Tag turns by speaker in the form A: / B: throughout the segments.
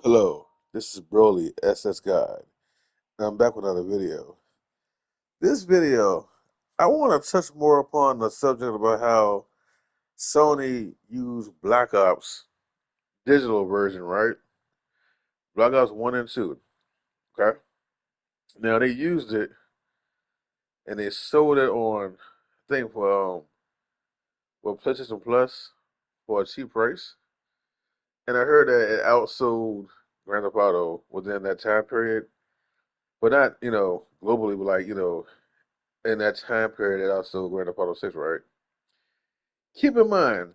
A: Hello, this is Broly SS Guide, and I'm back with another video. This video, I want to touch more upon the subject about how Sony used Black Ops digital version, right? Black Ops 1 and 2, okay? Now they used it and they sold it on, I think for PlayStation Plus for a cheap price. And I heard that it outsold Grand Theft Auto within that time period, but not, globally, but like, in that time period, it also Grand Theft Auto 6, right? Keep in mind,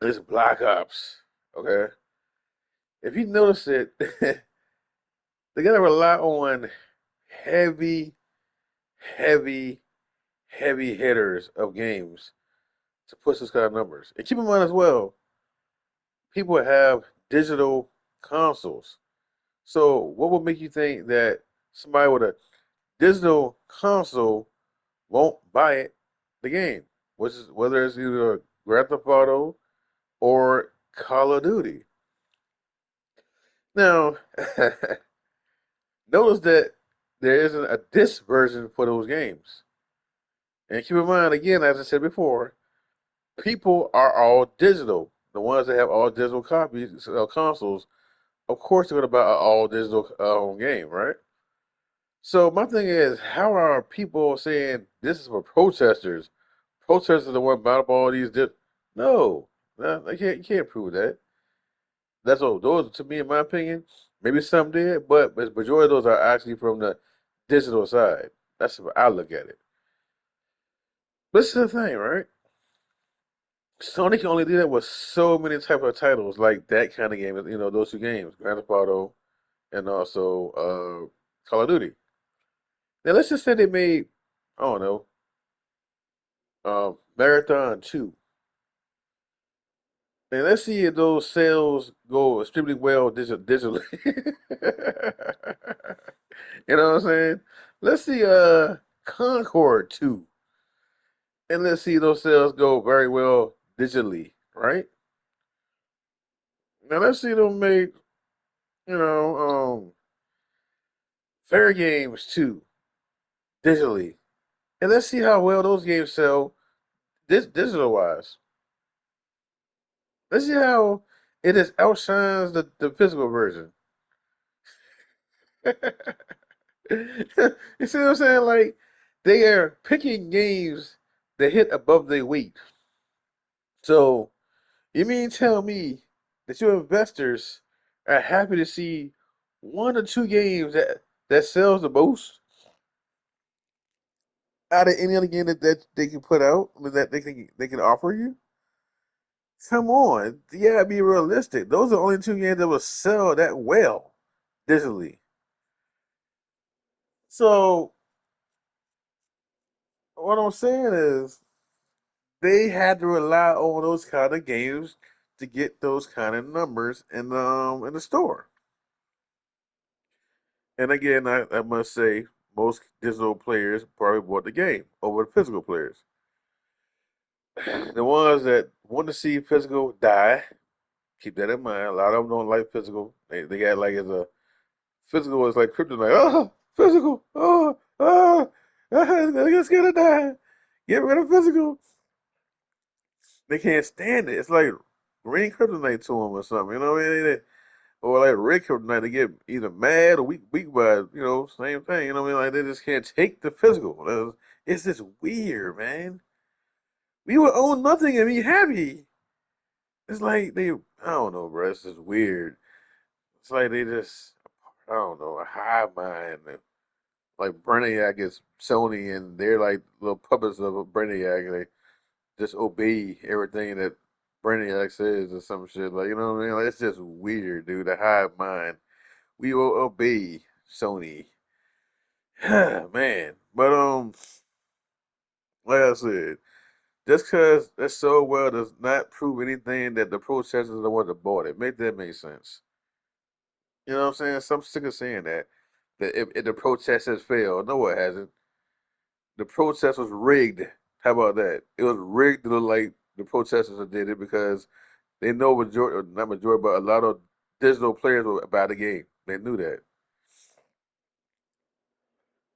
A: it's Black Ops, okay? If you notice it, they gotta rely on heavy, heavy, heavy hitters of games to push this kind of numbers. And keep in mind as well, people have digital consoles. So what would make you think that somebody with a digital console won't buy the game? Which is whether it's either Grand Theft Auto or Call of Duty. Now, notice that there isn't a disc version for those games. And keep in mind, again, as I said before, people are all digital. The ones that have all digital copies, consoles, of course, they're going to buy an all digital game, right? So my thing is, how are people saying this is for protesters? Protesters are the one buying up all these. No, no, they can't. You can't prove that. That's all. Those, to me, in my opinion, maybe some did, but the majority of those are actually from the digital side. That's how I look at it. But this is the thing, right? Sony can only do that with so many type of titles, like that kind of game. Those two games, Grand Theft Auto and also Call of Duty. Now, let's just say they made, I don't know, Marathon 2. And let's see if those sales go extremely well digitally. You know what I'm saying? Let's see Concord 2. And let's see those sales go very well digitally, right? Now let's see them make, you know, fair games 2 digitally. And let's see how well those games sell digital wise. Let's see how it just outshines the physical version. You see what I'm saying? Like they are picking games that hit above their weight. So you mean tell me that your investors are happy to see one or two games that sells the most out of any other game that they can put out, I mean, that they can offer you? Come on, you gotta be realistic. Those are the only two games that will sell that well digitally. So what I'm saying is they had to rely on those kind of games to get those kind of numbers in the store. And again, I must say, most digital players probably bought the game over the physical players. The ones that want to see physical die, keep that in mind. A lot of them don't like physical. They got like as a physical is like kryptonite. Oh, physical. It's gonna die. Get rid of physical. They can't stand it. It's like green kryptonite to them or something. You know what I mean? Or like red kryptonite. They get either mad or weak by it. Same thing. You know what I mean? Like they just can't take the physical. It's just weird, man. We would own nothing and be happy. It's like I don't know, bro. It's just weird. It's like they just, I don't know, a hive mind. Like Brainiac is Sony, and they're like little puppets of a Brainiac. And they just obey everything that Brainiac says or some shit. Like, you know what I mean? Like, it's just weird, dude. A hive mind. We will obey Sony. Man. But like I said, just because that's so well does not prove anything that the protesters are the ones that bought it. Make that make sense. You know what I'm saying? Some sick of saying that. That if the protest has failed. No, it hasn't. The protest was rigged. How about that? It was rigged to look like the protesters did it because they know majority, not majority, but a lot of digital players would buy the game. They knew that.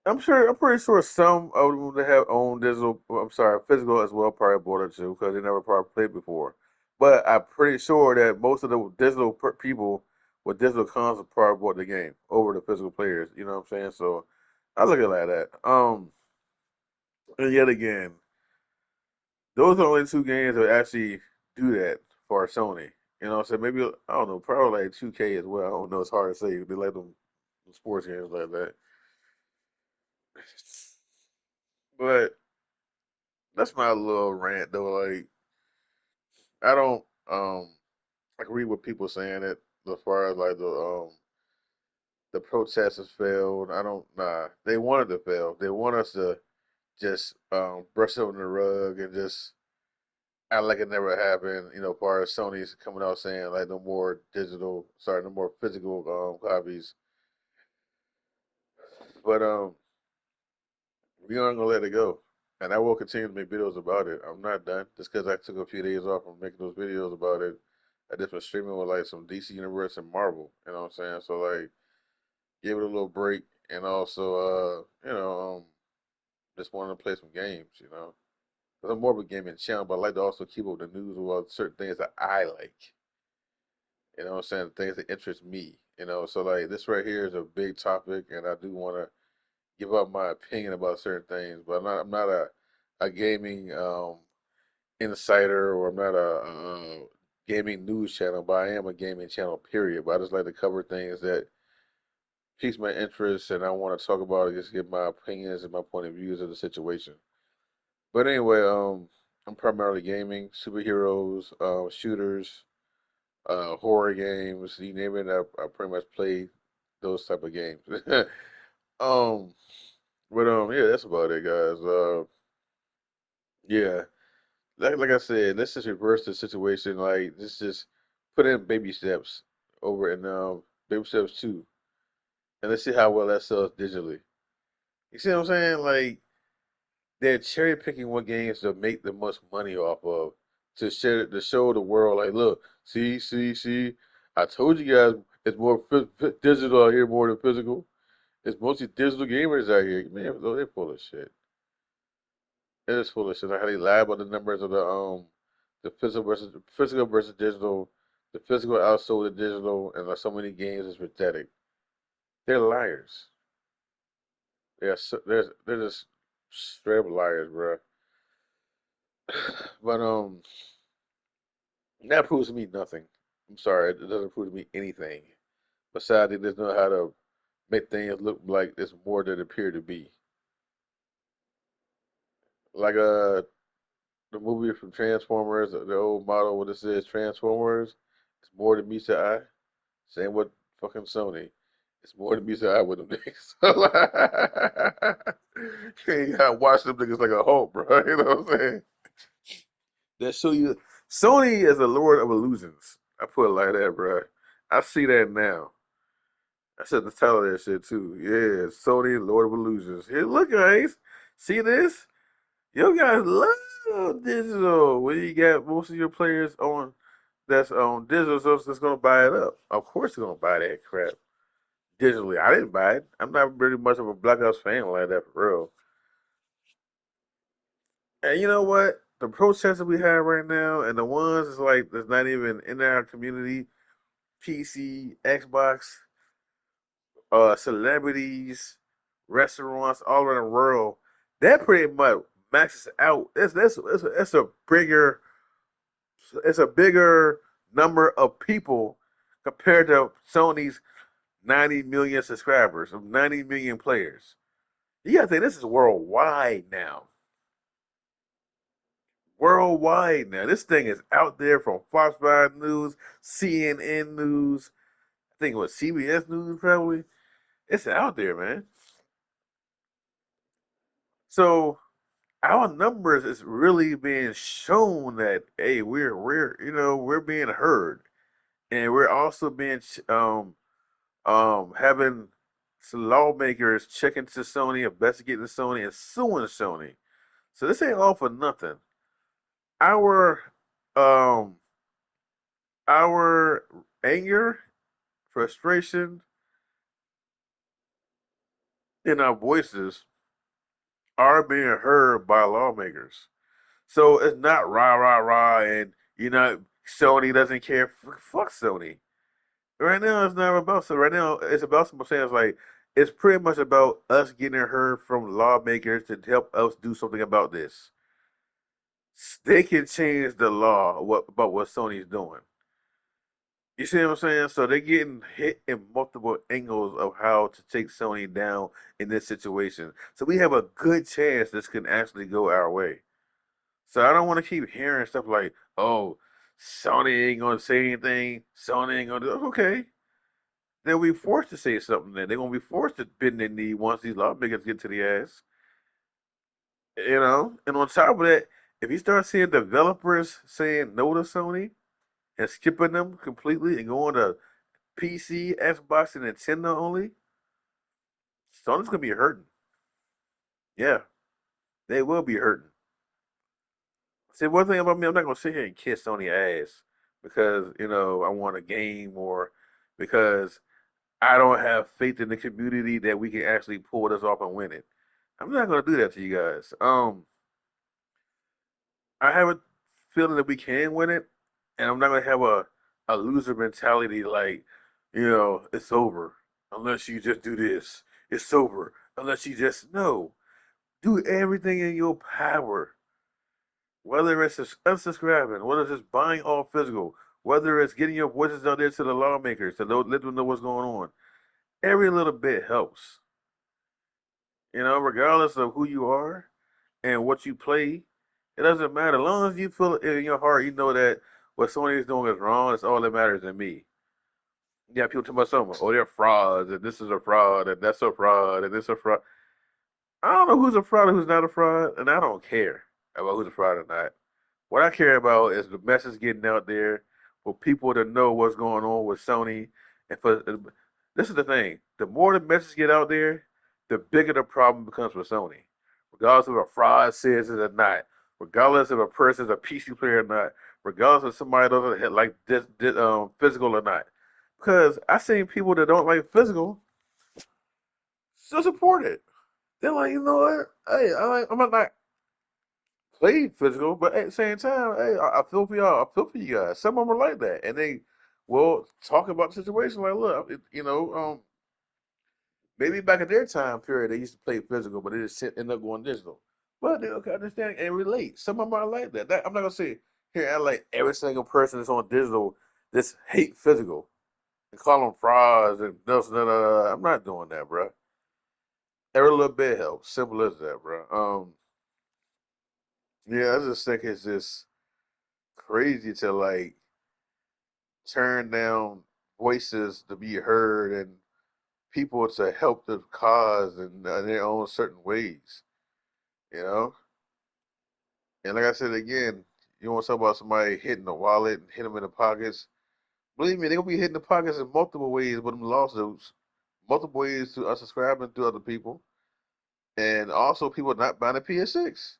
A: I'm sure. I'm pretty sure some of them that have owned digital. I'm sorry, physical as well. Probably bought it too because they never probably played before. But I'm pretty sure that most of the digital people with digital consoles probably bought the game over the physical players. You know what I'm saying? So I look at it like that. And yet again, those are the only two games that actually do that for Sony. You know what I'm saying? Maybe I don't know. Probably like 2K as well. I don't know. It's hard to say. They like them sports games like that. But that's my little rant though. Like I don't agree with people saying it as far as like the protests has failed. I don't They wanted to fail. They want us to just brush it under the rug and just act like it never happened. You know, as far as Sony's coming out saying like no more physical copies. But we aren't gonna let it go. And I will continue to make videos about it. I'm not done. Just because I took a few days off from making those videos about it. I just been streaming with like some DC Universe and Marvel. You know what I'm saying? So like give it a little break and also just wanted to play some games, you know. 'Cause I'm more of a gaming channel, but I like to also keep up with the news about certain things that I like. You know what I'm saying? Things that interest me. You know, so like this right here is a big topic and I do wanna give up my opinion about certain things, but I'm not a gaming insider or I'm not a gaming news channel, but I am a gaming channel. Period. But I just like to cover things that piques my interest, and I want to talk about it, just give my opinions and my point of views of the situation. But anyway, I'm primarily gaming, superheroes, shooters, horror games, you name it. I pretty much play those type of games. um, yeah, that's about it, guys. Yeah, like I said, let's just reverse the situation. Like, let's just put in baby steps over in baby steps two, and let's see how well that sells digitally. You see what I'm saying? Like, they're cherry picking what games to make the most money off of to show the world, like, look, see, I told you guys it's more digital out here more than physical. It's mostly digital gamers out here. Man, they're full of shit. It is full of shit. Like how they lie about the numbers of the physical versus digital, the physical outsold the digital, and like so many games is pathetic. They're liars. They're just straight up liars, bro. But that proves to me nothing. I'm sorry, it doesn't prove to me anything. Besides, they just know how to make things look like it's more than it appear to be. Like the movie from Transformers, the old model what it says Transformers, it's more than meets the eye. Same with fucking Sony. It's more than meets the eye with them niggas. You ain't gotta watch them niggas like a Hulk, bro. You know what I'm saying? That show you Sony is a lord of illusions. I put it like that, bro. I see that now. I said the title of that shit too. Yeah, Sony, Lord of Illusions. Here, look, guys. See this? You guys love digital. When you got most of your players on that's on digital, so that's gonna buy it up. Of course, they're gonna buy that crap digitally. I didn't buy it. I'm not really much of a Black Ops fan like that for real. And you know what? The protests that we have right now, and the ones that's like that's not even in our community, PC, Xbox, celebrities, restaurants all around the world, that pretty much maxes out. That's a bigger number of people compared to Sony's 90 million subscribers, of 90 million players. You gotta think this is worldwide now. Worldwide now. This thing is out there from Fox 5 News, CNN News, I think it was CBS News probably. It's out there, man. So our numbers is really being shown that hey, we're being heard, and we're also being having some lawmakers checking to Sony, investigating Sony, and suing Sony. So this ain't all for nothing. Our um our anger frustration in our voices are being heard by lawmakers. So it's not rah rah rah and Sony doesn't care. Fuck Sony. Right now it's not about so. Right now it's about some saying it's like it's pretty much about us getting heard from lawmakers to help us do something about this. They can change the law about what Sony's doing. You see what I'm saying? So they're getting hit in multiple angles of how to take Sony down in this situation. So we have a good chance this can actually go our way. So I don't want to keep hearing stuff like, "Oh, Sony ain't gonna say anything. Sony ain't gonna do." Okay, they'll be forced to say something. Then they're gonna be forced to bend their knee once these lawmakers get to the ass. And on top of that, if you start seeing developers saying no to Sony and skipping them completely and going to PC, Xbox, and Nintendo only, Sony's gonna be hurting. Yeah, they will be hurting. See, one thing about me, I'm not gonna sit here and kiss Sony ass because I want a game or because I don't have faith in the community that we can actually pull this off and win it. I'm not gonna do that to you guys. I have a feeling that we can win it, and I'm not gonna have a loser mentality like, it's over unless you just do this. It's over unless you just no. Do everything in your power, whether it's just unsubscribing, whether it's just buying all physical, whether it's getting your voices out there to the lawmakers to let them know what's going on. Every little bit helps. Regardless of who you are and what you play, it doesn't matter. As long as you feel it in your heart, you know that what Sony is doing is wrong. It's all that matters to me. Yeah, people talk about something. Oh, they're frauds, and this is a fraud, and that's a fraud, and this a fraud. I don't know who's a fraud and who's not a fraud, and I don't care about who's a fraud or not. What I care about is the message getting out there for people to know what's going on with Sony. And for this is the thing: the more the message get out there, the bigger the problem becomes for Sony. Regardless of a fraud says it or not, regardless if a person's a PC player or not, regardless if somebody doesn't like this physical or not. Because I seen people that don't like physical still support it. They're like, you know what? Hey, I'm not played physical, but at the same time, hey, I feel for y'all. I feel for you guys. Some of them are like that, and they will talk about the situation. Like, look, maybe back in their time period, they used to play physical, but they just end up going digital. But they can understand and relate. Some of them are like that. I'm not gonna say here, I like every single person that's on digital just hate physical and call them frauds and this, I'm not doing that, bro. Every little bit helps. Simple as that, bro. Yeah, I just think it's just crazy to like turn down voices to be heard and people to help the cause in their own certain ways, you know? And like I said again, you want to talk about somebody hitting the wallet and hit them in the pockets. Believe me, they're going to be hitting the pockets in multiple ways with them lawsuits, multiple ways to unsubscribing to other people, and also people not buying a PS6.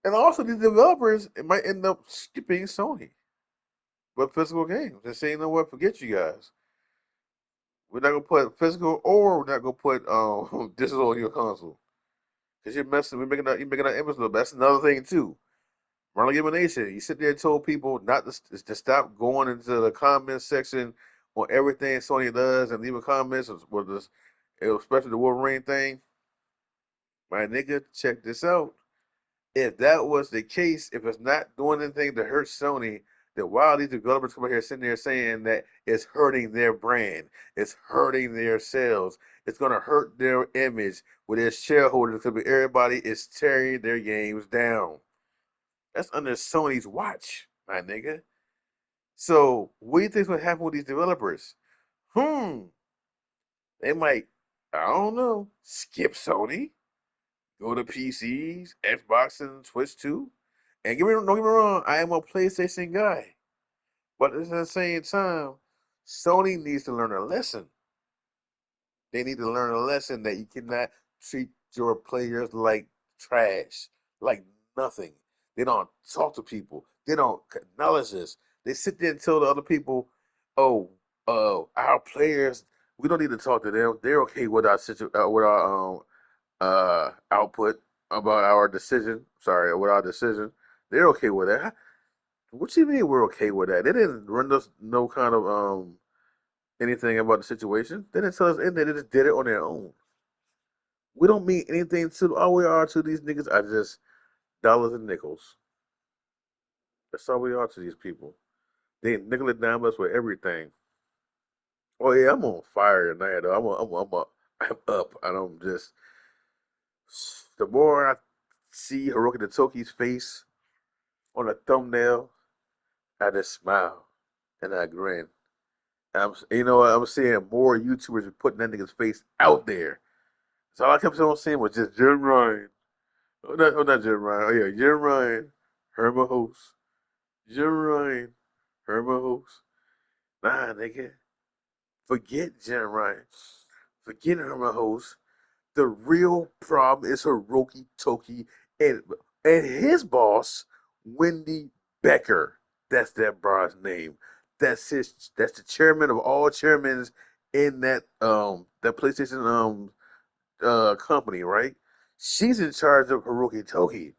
A: And also, these developers it might end up skipping Sony with physical games and saying, you know what, forget you guys. We're not gonna put physical, or we're not gonna put digital on your console because you're messing. You're making that image look. That's another thing too. Wrong elimination. You sit there and told people not to stop going into the comment section on everything Sony does and leaving comments with this, especially the Wolverine thing. My nigga, check this out. If that was the case, if it's not doing anything to hurt Sony, then why are these developers come here sitting there saying that it's hurting their brand, it's hurting their sales, it's gonna hurt their image with their shareholders because everybody is tearing their games down. That's under Sony's watch, my nigga. So what do you think's gonna happen with these developers? Hmm, they might, I don't know, skip Sony, go to PCs, Xbox, and Switch too. And don't get me wrong, I am a PlayStation guy. But at the same time, Sony needs to learn a lesson. They need to learn a lesson that you cannot treat your players like trash, like nothing. They don't talk to people. They don't acknowledge this. They sit there and tell the other people, Oh, our players, we don't need to talk to them. They're okay with our with our output about our decision. Sorry, with our decision. They're okay with that. What you mean we're okay with that? They didn't run us no kind of anything about the situation. They didn't tell us anything. They just did it on their own. We don't mean anything to all we are to these niggas are just dollars and nickels. That's all we are to these people. They nickel and dime us with everything. Oh yeah, I'm on fire tonight though. I'm up. And I'm just the more I see Hiroki Toki's face on a thumbnail, I just smile and I grin. You know what? I'm seeing more YouTubers putting that nigga's face out there. So all I kept on seeing was just Jim Ryan. Oh, not Jim Ryan. Oh yeah, Jim Ryan, Herman Host. Jim Ryan, Herman Host. Nah, nigga. Forget Jim Ryan. Forget Herman Host. The real problem is Hiroki Toki and his boss, Wendy Becker. That's that broad's name. That's the chairman of all chairmen in that PlayStation company, right? She's in charge of Hiroki Toki.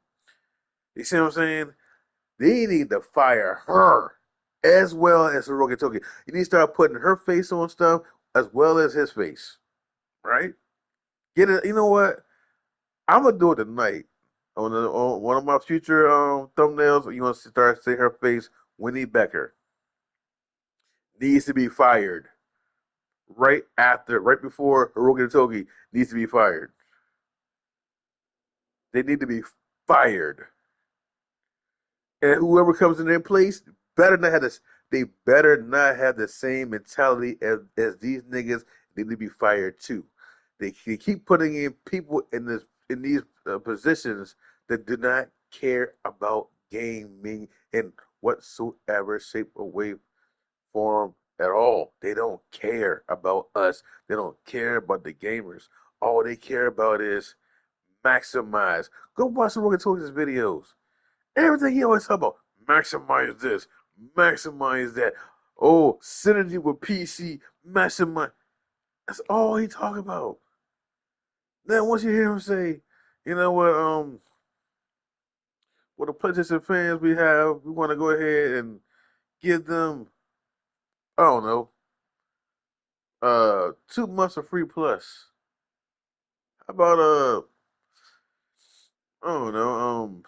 A: You see what I'm saying? They need to fire her as well as Hiroki Toki. You need to start putting her face on stuff as well as his face, right? Get it. You know what? I'm gonna do it tonight. On one of my future thumbnails, you want to start seeing her face. Winnie Becker needs to be fired right before Hiroki Togi needs to be fired. They need to be fired, and whoever comes in their place better not have this. They better not have the same mentality as these niggas. They need to be fired too. They keep putting in people in these positions that do not care about gaming in whatsoever shape or way form at all. They don't care about us. They don't care about the gamers. All they care about is maximize. Go watch some Rogan Talks videos. Everything he always talk about, maximize this, maximize that. Oh, synergy with PC, maximize. That's all he talk about. Then once you hear him say, you know what the PlayStation fans we have, we want to go ahead and give them, I don't know, 2 months of free plus. How about I don't know,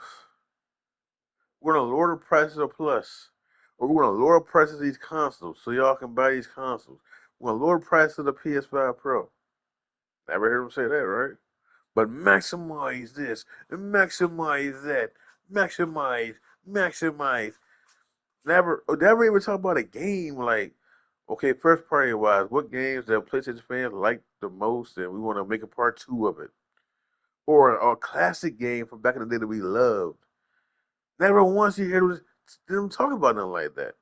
A: we're gonna lower the prices of plus, or we're gonna lower the prices of these consoles so y'all can buy these consoles. We're gonna lower the price of the PS5 Pro. Never heard him say that, right? But maximize this and maximize that, maximize, maximize. Never even talk about a game like, okay, first party wise, what games that PlayStation fans like the most, and we want to make a part two of it, or a classic game from back in the day that we loved. Never once you hear them talk about nothing like that.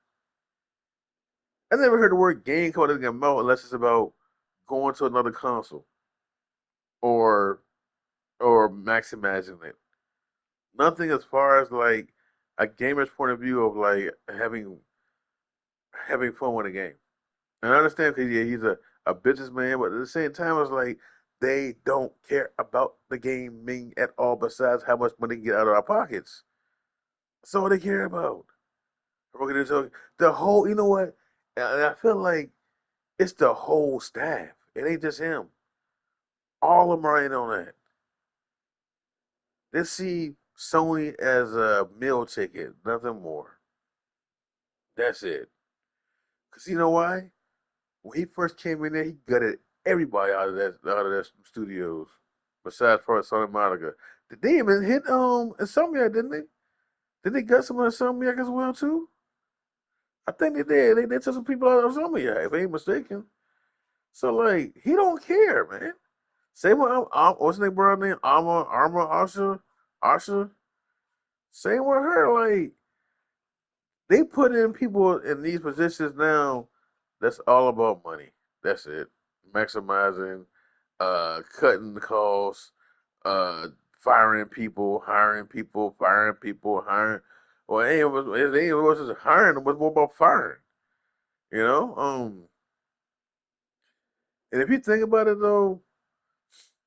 A: I never heard the word game come out of their mouth unless it's about going to another console or maximizing it. Nothing as far as like a gamer's point of view of like having fun with a game. And I understand because yeah, he's a businessman, but at the same time, it's like they don't care about the gaming at all. Besides how much money they get out of our pockets, that's all they care about. We're gonna tell the whole. You know what? And I feel like it's the whole staff. It ain't just him. All of them are in on that. They see Sony as a meal ticket, nothing more. That's it. Cause you know why? When he first came in there, he gutted everybody out of that studios. Besides for Santa Monica, did they even hit Insomniac? Didn't they? Did they gut some of Insomniac as well too? I think they did. They took some people out of Insomniac, if I ain't mistaken. So like, he don't care, man. Same with what's the name, brother name? Armor, Asha. Same with her. Like they put in people in these positions now. That's all about money. That's it. Maximizing, cutting the costs, firing people, hiring people, firing people, hiring. Well, it ain't was just hiring. It was more about firing. You know, and if you think about it though,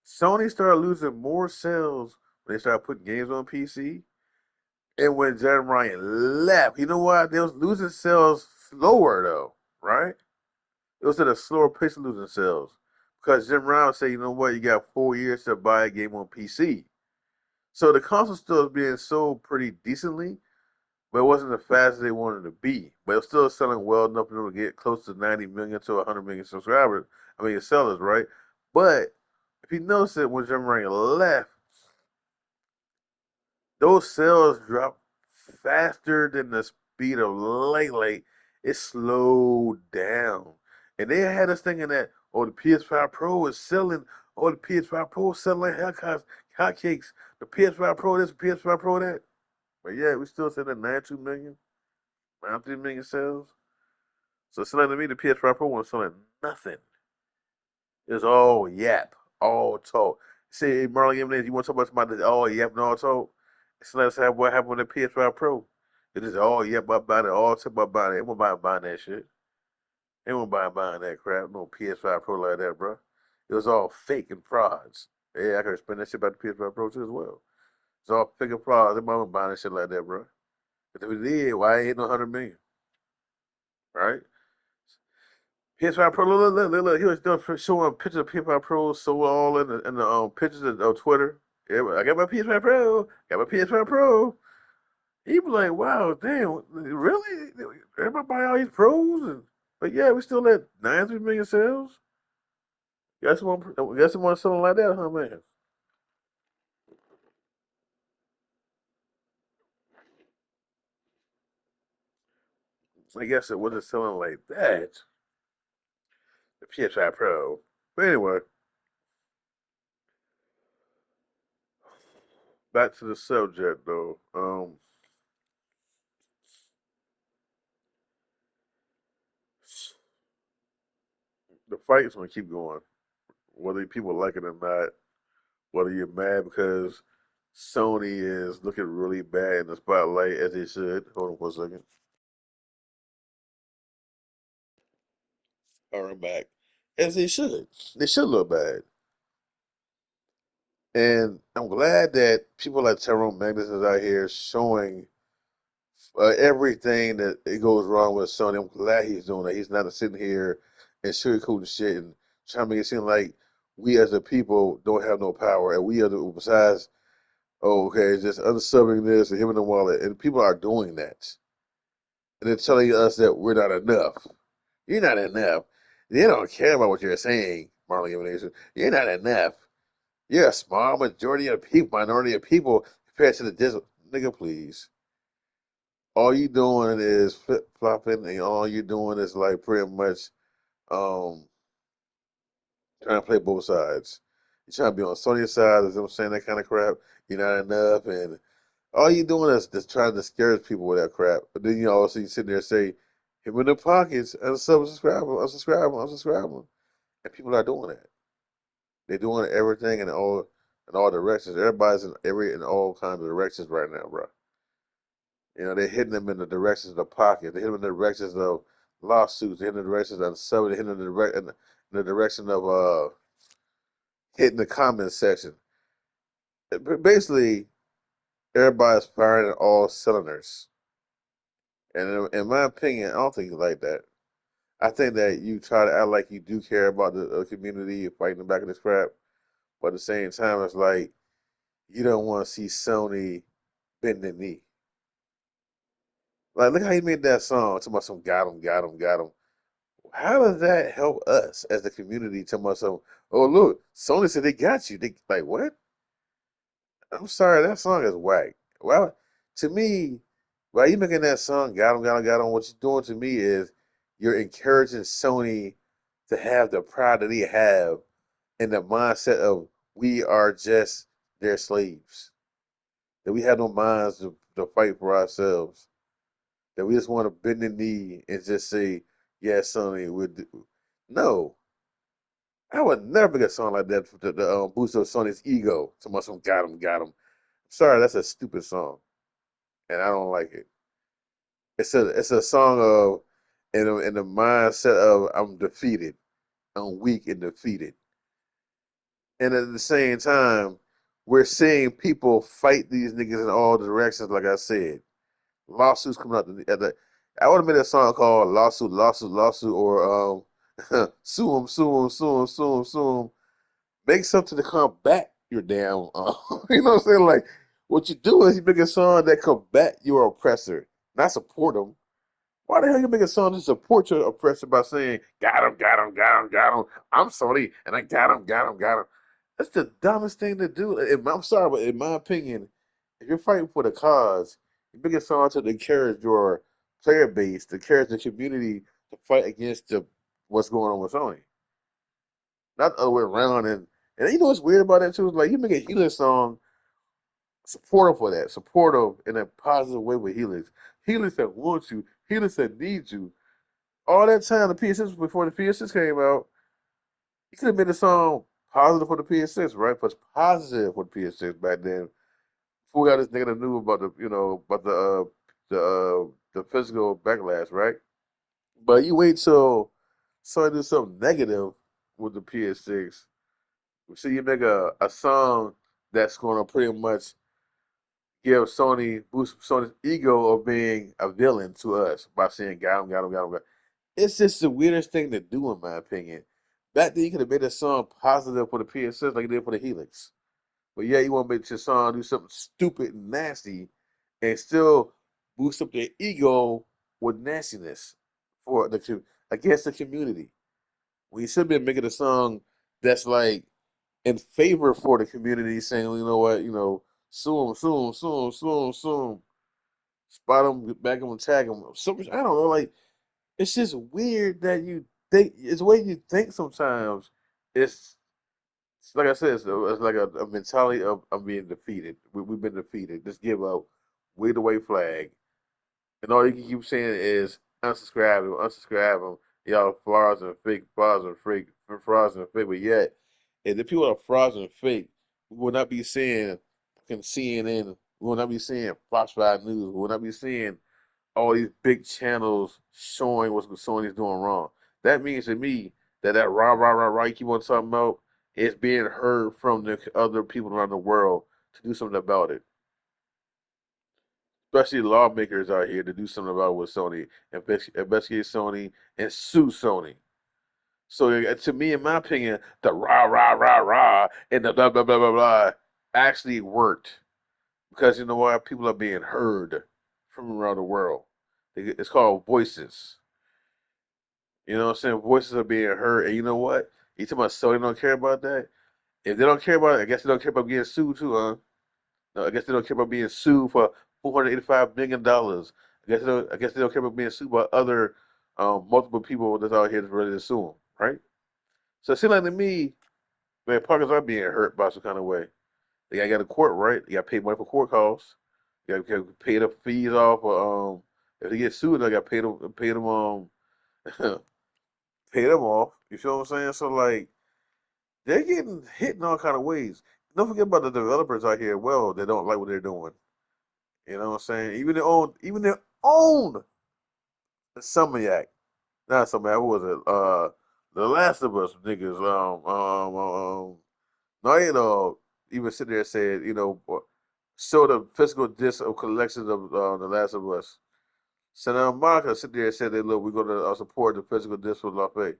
A: Sony started losing more sales when they started putting games on PC. And when Jim Ryan left, you know what? They was losing sales slower though, right? It was at a slower pace of losing sales because Jim Ryan said, you know what? You got 4 years to buy a game on PC. So the console still was being sold pretty decently, but it wasn't as fast as they wanted to be. But it was still selling well enough for them to get close to 90 million to 100 million subscribers. I mean, sellers, right? But if you notice that when Jim Ryan left, those sales dropped faster than the speed of light. Like it slowed down, and they had us thinking that oh the PS5 Pro is selling, oh the PS5 Pro is selling like hotcakes. The PS5 Pro this, PS5 Pro that. But yeah, we still selling 92 million, 93 million sales. So selling to me the PS5 Pro was selling nothing. It's all yap, all talk. See, Marlon Jimenez, you want to talk about this all yap and all talk? So let's have what happened with the PS5 Pro. It is all yap about it, all talk about it. Ain't nobody buying that shit. Ain't nobody buying that crap. No PS5 Pro like that, bro. It was all fake and frauds. Yeah, I can explain that shit about the PS5 Pro too as well. It's all fake and frauds. Ain't buying that shit like that, bro. But if it did, why ain't no 100 million, right? PS5 Pro, look, he was doing showing pictures of PS5 Pro, so all in the pictures of Twitter. Yeah, I got my PS5 Pro, got my PS5 Pro. He was like, wow, damn, really? Everybody buy all these pros, but yeah, we still at 93 million sales. Guess someone selling like that, huh, man? I guess it wasn't selling like that. The PS5 Pro. But anyway, back to the subject though. The fight's gonna keep going, whether people like it or not. Whether you're mad because Sony is looking really bad in the spotlight as they should. Hold on for a second. All right, I'm back. As they should. They should look bad. And I'm glad that people like Tyrone Magnus is out here showing everything that it goes wrong with Sony. I'm glad he's doing that. He's not sitting here and sugarcoating shit and trying to make it seem like we as a people don't have no power and we are the besides. Oh, okay, it's just unsubbing this and him in the wallet, and people are doing that. And they're telling us that we're not enough. You're not enough. They don't care about what you're saying, Marlon Emanation. You're not enough. You're a small majority of people, minority of people compared to the digital. Nigga, please. All you doing is flip flopping, and all you doing is like pretty much um trying to play both sides. You're trying to be on Sony's side, is them saying that kind of crap. You're not enough, and all you doing is just trying to scare people with that crap. But then you also you sit there and say, hit me in the pockets, unsubscribe, unsubscribe, unsubscribe. And people are doing that. They're doing everything in all directions. Everybody's in all kinds of directions right now, bro. You know, they're hitting them in the directions of the pocket. They're hitting them in the directions of lawsuits. They're hitting the directions of sub. They're hitting them in the direction of hitting the comment section. Basically, everybody's firing at all cylinders. And in my opinion, I don't think it's like that. I think that you try to act like you do care about the community, you're fighting the back of this crap, but at the same time, it's like you don't want to see Sony bend the knee. Like, look how he made that song. Talking about some got him, got him, got him. How does that help us as the community? Talking about some, oh look, Sony said they got you. They like what? I'm sorry, that song is whack. Well, to me, while you making that song, got him, what you're doing to me is you're encouraging Sony to have the pride that they have in the mindset of we are just their slaves. That we have no minds to fight for ourselves. That we just want to bend the knee and just say, yeah, Sony, would no. I would never make a song like that to boost up Sony's ego. Someone got him, got him. Sorry, that's a stupid song, and I don't like it. It's a song of in the mindset of I'm defeated, I'm weak and defeated. And at the same time, we're seeing people fight these niggas in all directions. Like I said, lawsuits coming out. I would have made a song called "Lawsuit, Lawsuit, Lawsuit," or "Sue 'em, Sue 'em, Sue 'em, Sue 'em, Sue 'em." Make something to combat your damn. You know what I'm saying? Like what you do is you make a song that combat your oppressor, not support them. Why the hell you make a song to support your oppressor by saying "Got him, got him, got him, got him"? I'm Sony and I got him, got him, got him. That's the dumbest thing to do. I'm sorry, but in my opinion, if you're fighting for the cause, you make a song to encourage your player base, to encourage the community to fight against what's going on with Sony, not the other way around. And you know what's weird about that too? Is like you make a Helix song, support him for that, support him in a positive way with Helix. Helix that wants you, Helix that needs you. All that time, the PS6 before the PS6 came out, you could have made a song positive for the PS6, right? Was positive for the PS6 back then. Before we got this nigga that knew about the physical backlash, right? But you wait till somebody do something negative with the PS6. So you make a song that's gonna pretty much give Sony boost Sony's ego of being a villain to us by saying got him, got him, got him, got him. It's just the weirdest thing to do, in my opinion. Back then, you could have made a song positive for the PSS like you did for the Helix. But yeah, you want to make your song do something stupid and nasty and still boost up their ego with nastiness for against the community. We should be making a song that's like in favor for the community, saying, you know what, sue 'em, sue 'em, sue 'em, sue 'em, sue 'em, spot them, back them, tag them. I don't know, like it's just weird that you think it's the way you think sometimes. It's like I said, it's like a mentality of being defeated. We've been defeated. Just give up, wave the white flag, and all you can keep saying is unsubscribe them, unsubscribe them. Y'all frauds and fake, frauds and fake, frauds and fake. But yet, if the people are frauds and fake, we will not be seeing fucking CNN. We will not be seeing Fox 5 News. We will not be seeing all these big channels showing what Sony's doing wrong. That means to me that rah rah rah rah you keep on talking about is being heard from the other people around the world to do something about it. Especially lawmakers out here to do something about it with Sony, investigate Sony and sue Sony. So to me, in my opinion, the rah rah rah rah and the blah blah blah blah blah actually worked because you know what? People are being heard from around the world. It's called voices. You know what I'm saying? Voices are being heard. And you know what? You talking about Sony don't care about that? If they don't care about it, I guess they don't care about getting sued too, huh? No, I guess they don't care about being sued for $485 million. I guess they don't care about being sued by other multiple people that's out here that's ready to sue them, right? So it seems like to me, man, Parkers are being hurt by some kind of way. They got to go to court, right? You got to pay money for court costs. You got to pay the fees off. If they get sued, they got to pay them off. You feel what I'm saying? So like they're getting hit in all kind of ways. Don't forget about the developers out here. Well, they don't like what they're doing. You know what I'm saying? Even their own Insomniac, not Insomniac. What was it? The Last of Us niggas. Naughty Dog even sit there and said, show the physical disc of collections of The Last of Us. Santa Monica sit there and said that look, we're gonna support the physical disc of La Fe.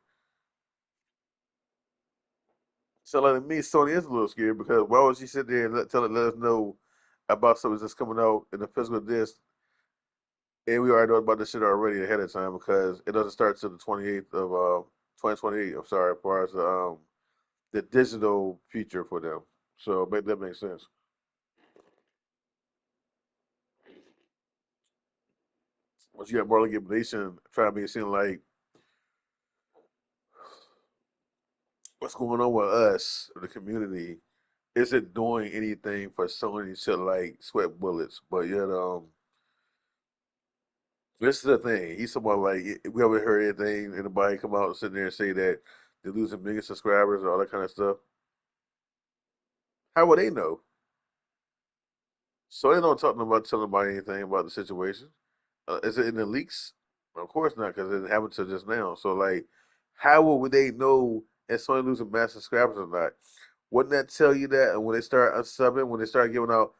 A: So like me, Sony is a little scared because why would she sit there and let us know about something that's coming out in the physical disc, and we already know about this shit already ahead of time because it doesn't start till the 28th of 2028. I'm sorry, as far as the digital feature for them. So make that makes sense. Once you got Marlon Gibson trying to make it seem like what's going on with us, the community, isn't doing anything for Sony to like sweat bullets, but yet this is the thing. He's someone like we haven't heard anything. Anybody come out and sit there and say that they're losing million subscribers or all that kind of stuff. How would they know? So they don't talk about telling about anything about the situation. Is it in the leaks? Of course not, because it happened to just now. So like, how would they know if Sony losing mass subscribers or not? Wouldn't that tell you that when they start unsubbing, when they start giving out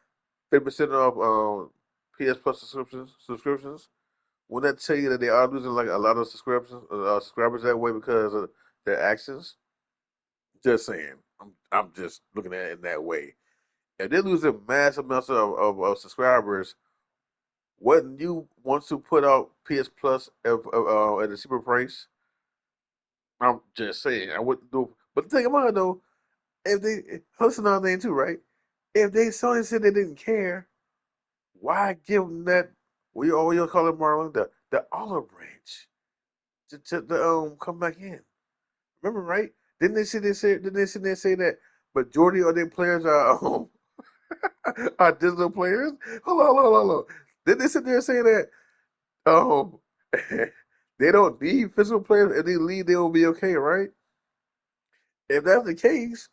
A: 50% off PS Plus subscriptions? Wouldn't that tell you that they are losing like a lot of subscribers that way because of their actions? Just saying. I'm just looking at it in that way. If they're losing mass amounts of subscribers, wouldn't you want to put out PS Plus at a cheaper price? I'm just saying. I wouldn't do. But the thing about it though, if they listen to another thing too, right? If they Sony said they didn't care, why give them that? We all call it Marlon the olive branch to come back in. Remember, right? Didn't they sit there and say that majority of their players are are digital players? Hold on. Didn't they sit there and say that um they don't need physical players? If they leave, they will be okay, right? If that's the case,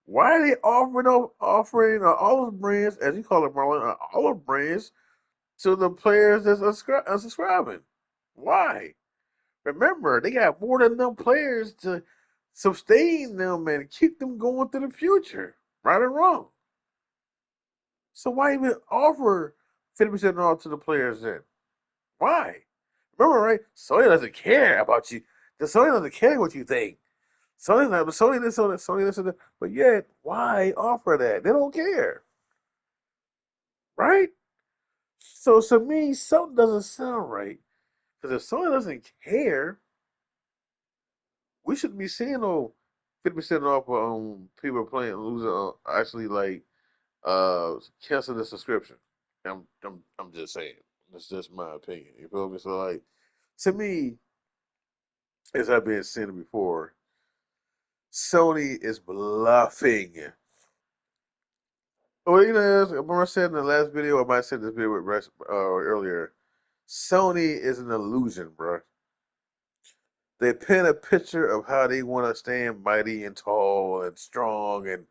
A: why are they offering olive branch, as you call it, Marlon, olive branch to the players that's unsubscribing? Why? Remember, they got more than enough players to sustain them and keep them going to the future, right or wrong. So why even offer 50% off to the players then? Why? Remember, right? Sony doesn't care about you. The Sony doesn't care what you think. Sony not, but Sony this, Sony this, and that. But yet, why offer that? They don't care, right? So to me, something doesn't sound right. Because if Sony doesn't care, we shouldn't be seeing no 50% off people playing losing actually like cancel the subscription. I'm just saying. That's just my opinion. You feel me? So like to me, as I've been saying before, Sony is bluffing. Well, as I said in the last video, I might have said this video with Rex earlier. Sony is an illusion, bro. They paint a picture of how they want to stand mighty and tall and strong and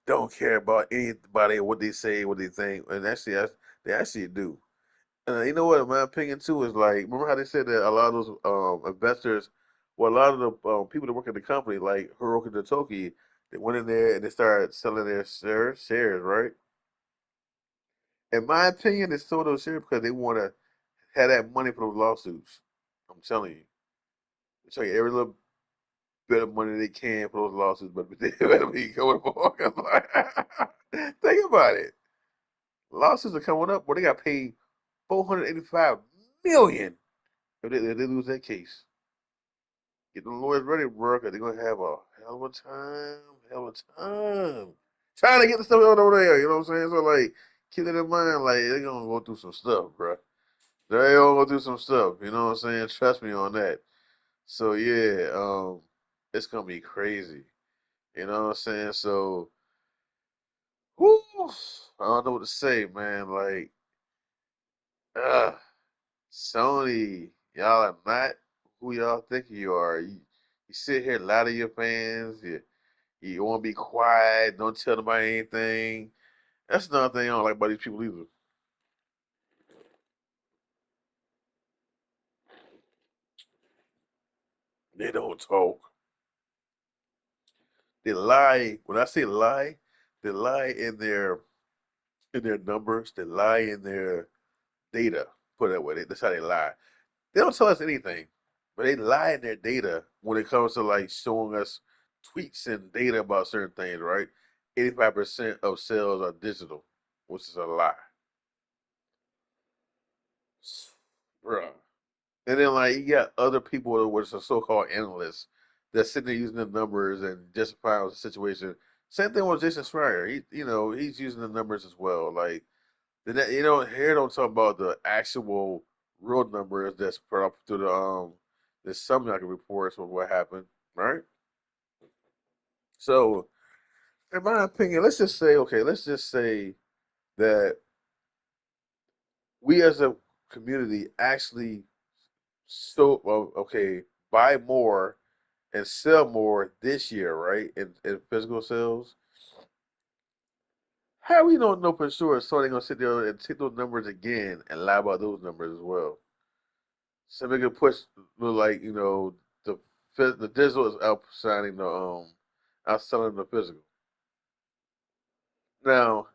A: don't care about anybody, what they say, what they think, and actually, they actually do. And you know what? In my opinion, too, is like remember how they said that a lot of those investors, well, a lot of the people that work at the company, like Hiroki Totoki, they went in there and they started selling their shares, right? In my opinion, they sold those shares because they want to have that money for those lawsuits. I'm telling you. They tell you every little bit of money they can for those lawsuits, but they better be going for. Think about it. Lawsuits are coming up where they got paid 485 million if they lose that case. Get the lawyers ready, bro, because they're gonna have a hell of a time trying to get the stuff out over there. You know what I'm saying? So like, keep it in mind, like they're gonna go through some stuff, bro. They all go through some stuff. You know what I'm saying? Trust me on that. So yeah, it's gonna be crazy. You know what I'm saying? So, whew, I don't know what to say, man. Like, uh, Sony, y'all are not who y'all think you are. You sit here, lie to your fans. You want to be quiet. Don't tell nobody anything. That's another thing I don't like about these people either. They don't talk. They lie. When I say lie, they lie in their numbers. They lie in their data. Put it that way. That's how they lie. They don't tell us anything, but they lie in their data when it comes to like showing us tweets and data about certain things, right? 85% of sales are digital, which is a lie. Bruh. And then like you got other people which are so-called analysts that sitting there using the numbers and justifying the situation. Same thing with Jason Schreier. He's using the numbers as well. Like here don't talk about the actual real numbers that's put up through the semiconductor reports of what happened, right? So, in my opinion, let's just say that we as a community actually okay, buy more and sell more this year, right? In physical sales. How we don't know for sure? So they're gonna sit there and take those numbers again and lie about those numbers as well. So they can push like the the digital is outshining the outselling the physical. Now,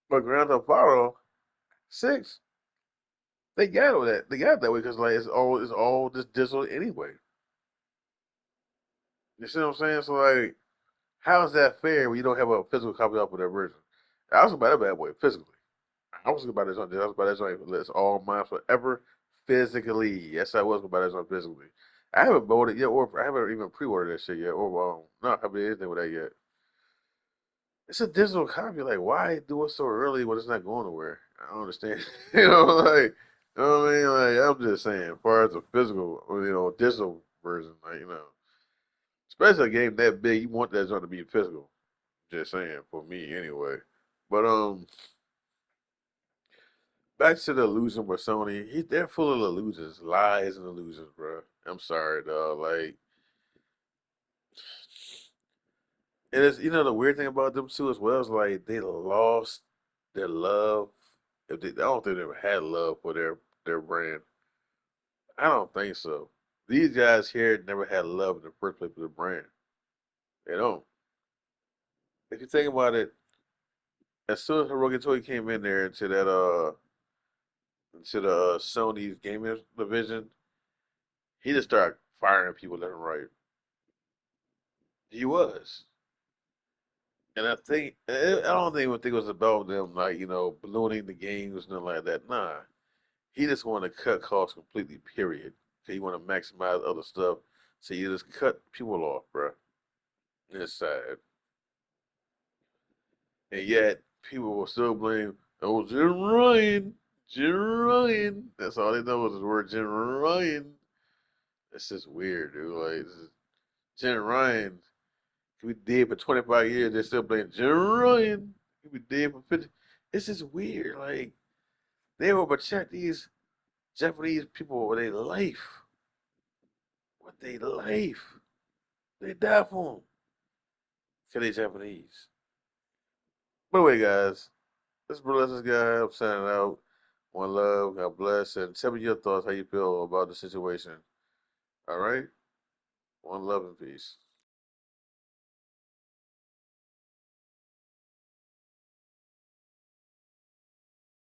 A: but Grand Theft Auto 6, they got all that. They got it that way because like it's all just digital anyway. You see what I'm saying? So like, how is that fair when you don't have a physical copy of that version? I was about that bad boy physically. I was about this on this. I was about this on. It's all mine forever physically. Yes, I was about this on physically. I haven't bought it yet, or I haven't even pre-ordered that shit yet, or not having anything with that yet. It's a digital copy. Like, why do it so early when it's not going nowhere? I don't understand. Like, you know what I mean? Like, I'm just saying, as far as the physical, or, digital version, like, especially a game that big, you want that joint to be physical. Just saying, for me anyway. But back to the illusion with Sony, they're full of illusions, lies and illusions, bro. I'm sorry, dog. Like, and it's the weird thing about them too as well is like they lost their love. If they, I don't think they ever had love for their brand. I don't think so. These guys here never had love in the first place for the brand. They don't. If you think about it, as soon as Hiroki Toy came in there into the Sony's gaming division, he just started firing people left and right. He was. And I don't even think it was about them like ballooning the games, nothing like that. Nah, he just wanted to cut costs completely. Period. He want to maximize other stuff, so you just cut people off, bro. And it's sad, and yet people will still blame. Oh, Jim Ryan, Jim Ryan. That's all they know is the word Jim Ryan. It's just weird, dude. Like Jim Ryan, he be dead for 25 years. They still blame Jim Ryan. He be dead for 50. It's just weird. Like they will protect these Japanese people with their life. With their life. They die for them. Because they Japanese. By the way, guys, this is Burlesque guy. I'm signing out. One love. God bless. And tell me your thoughts, how you feel about the situation. All right? One love and peace.